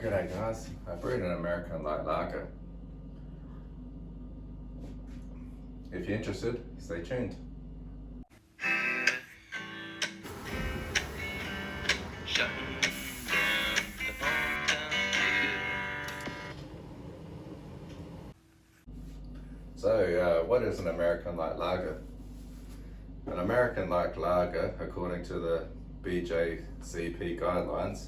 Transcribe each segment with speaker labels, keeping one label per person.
Speaker 1: G'day guys, I brewed an American light lager. If you're interested, stay tuned. So, what is an American light lager? An American light lager, according to the BJCP guidelines,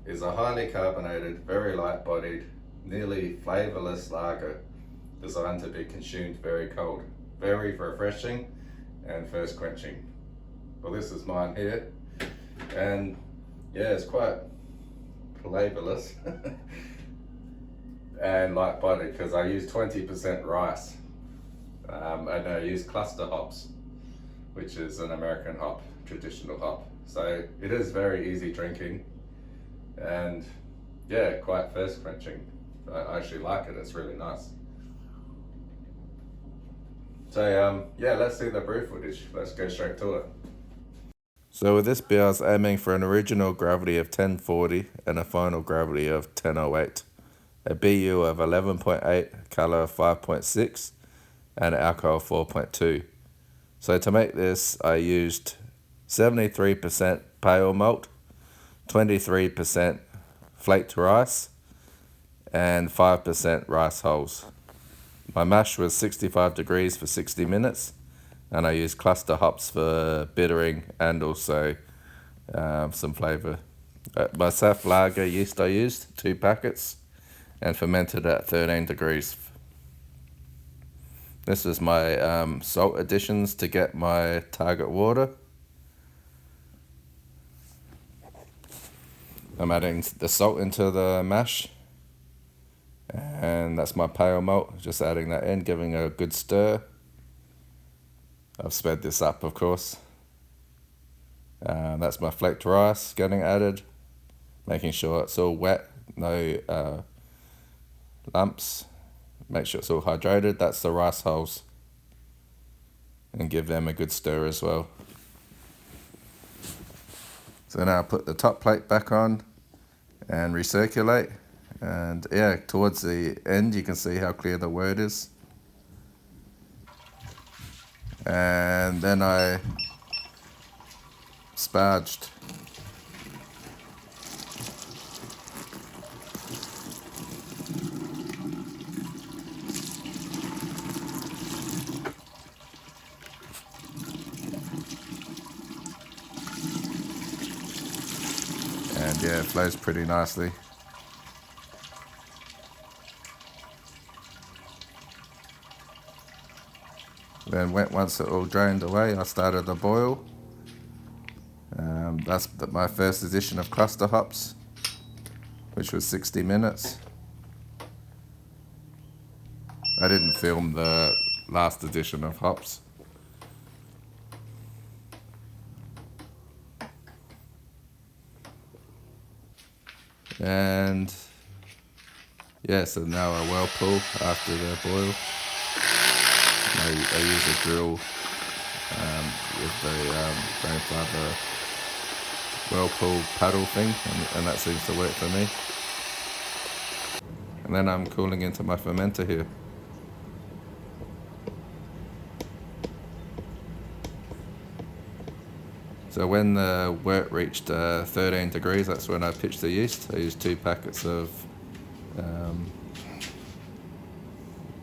Speaker 1: is a highly carbonated, very light-bodied, nearly flavorless lager designed to be consumed very cold. Very refreshing and thirst quenching. Well, this is mine here, and yeah, it's quite flavorless and light-bodied because I use 20% rice, and I use cluster hops, which is an American hop, traditional hop. So it is very easy drinking, and yeah, quite thirst quenching. I actually like it. It's really nice. So yeah, let's see the brew footage. Let's go straight to it. So with this beer, I was aiming for an original gravity of 1040 and a final gravity of 1008, a BU of 11.8, colour of 5.6, and alcohol 4.2. So to make this, I used 73% pale malt, 23% flaked rice, and 5% rice hulls. My mash was 65 degrees for 60 minutes, and I used cluster hops for bittering and also some flavour. My Saf lager yeast I used, 2 packets, and fermented at 13 degrees. This is my salt additions to get my target water. I'm adding the salt into the mash, and that's my pale malt, just adding that in, giving a good stir. I've sped this up, of course. That's my flaked rice getting added, making sure it's all wet, no lumps. Make sure it's all hydrated. That's the rice hulls, and give them a good stir as well. So now I put the top plate back on and recirculate, and yeah, towards the end you can see how clear the wort is. And then I sparged. And yeah, it flows pretty nicely. Then once it all drained away, I started the boil. That's my first edition of cluster hops, which was 60 minutes. I didn't film the last edition of hops. And yeah, so now I whirlpool after the boil. I use a drill with the grandfather whirlpool paddle thing, and that seems to work for me. And then I'm cooling into my fermenter here. So when the wort reached 13 degrees, that's when I pitched the yeast. I used 2 packets of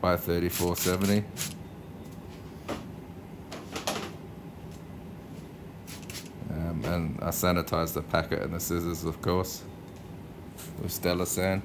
Speaker 1: Y3470. And I sanitized the packet and the scissors, of course, with Stella San.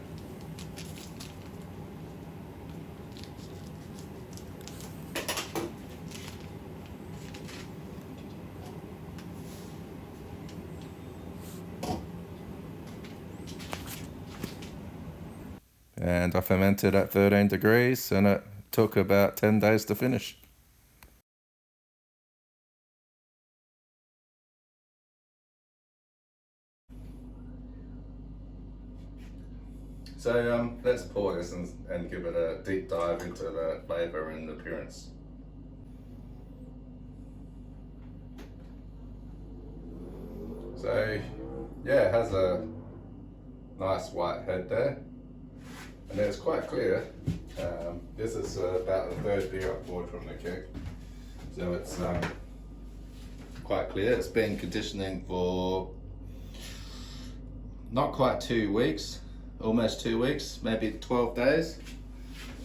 Speaker 1: And I fermented at 13 degrees, and it took about 10 days to finish. So let's pour this and give it a deep dive into the flavour and appearance. So yeah, it has a Nice white head there. And it's quite clear. This is about the third beer I poured from the keg. So it's quite clear. It's been conditioning for not quite 2 weeks, almost 2 weeks, maybe 12 days.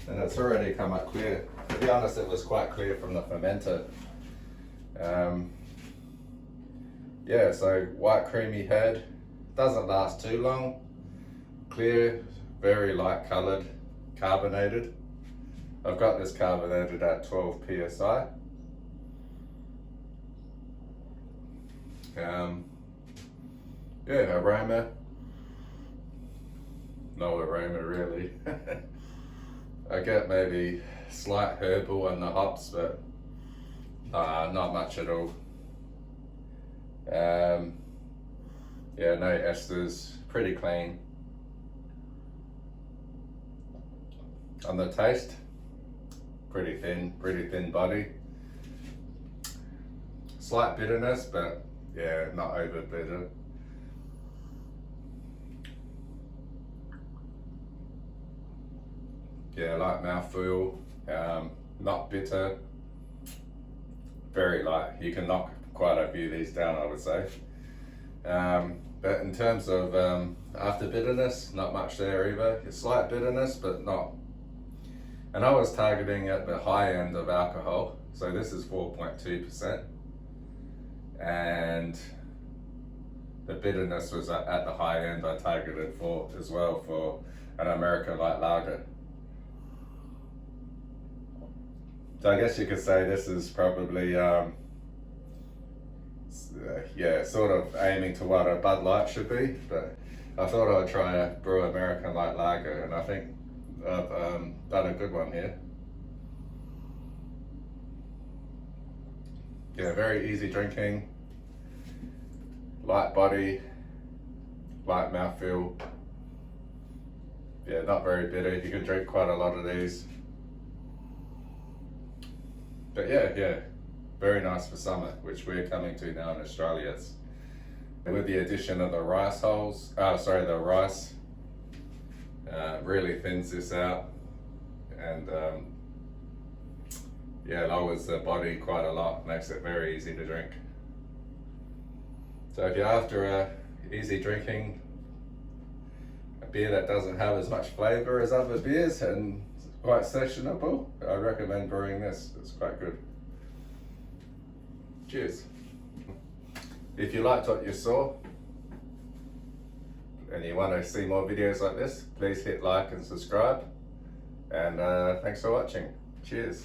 Speaker 1: And it's already come up clear. To be honest, it was quite clear from the fermenter. Yeah, so white creamy head, doesn't last too long. Clear, very light coloured, carbonated. I've got this carbonated at 12 psi. Yeah, aroma. No aroma really. I get maybe slight herbal on the hops, but not much at all. Yeah, no esters, pretty clean. On the taste, pretty thin body. Slight bitterness, but yeah, not over bitter. Yeah, light mouthfeel, not bitter, very light. You can knock quite a few of these down, I would say. But in terms of after bitterness, not much there either. It's slight bitterness, but not. And I was targeting at the high end of alcohol, so this is 4.2%. And the bitterness was at the high end I targeted for as well for an American light lager. So I guess you could say this is probably, yeah, sort of aiming to what a Bud Light should be, but I thought I'd try a brew American light lager, and I think I've done a good one here. Yeah, very easy drinking, light body, light mouthfeel. Yeah, not very bitter. You can drink quite a lot of these. But yeah, very nice for summer, which we're coming to now in Australia. It's, with the addition of the rice hulls, the rice really thins this out, and yeah, lowers the body quite a lot, makes it very easy to drink. So if you're after easy drinking, a beer that doesn't have as much flavour as other beers and quite sessionable, I recommend brewing this. It's quite good. Cheers. If you liked what you saw and you want to see more videos like this, please hit like and subscribe. And thanks for watching. Cheers.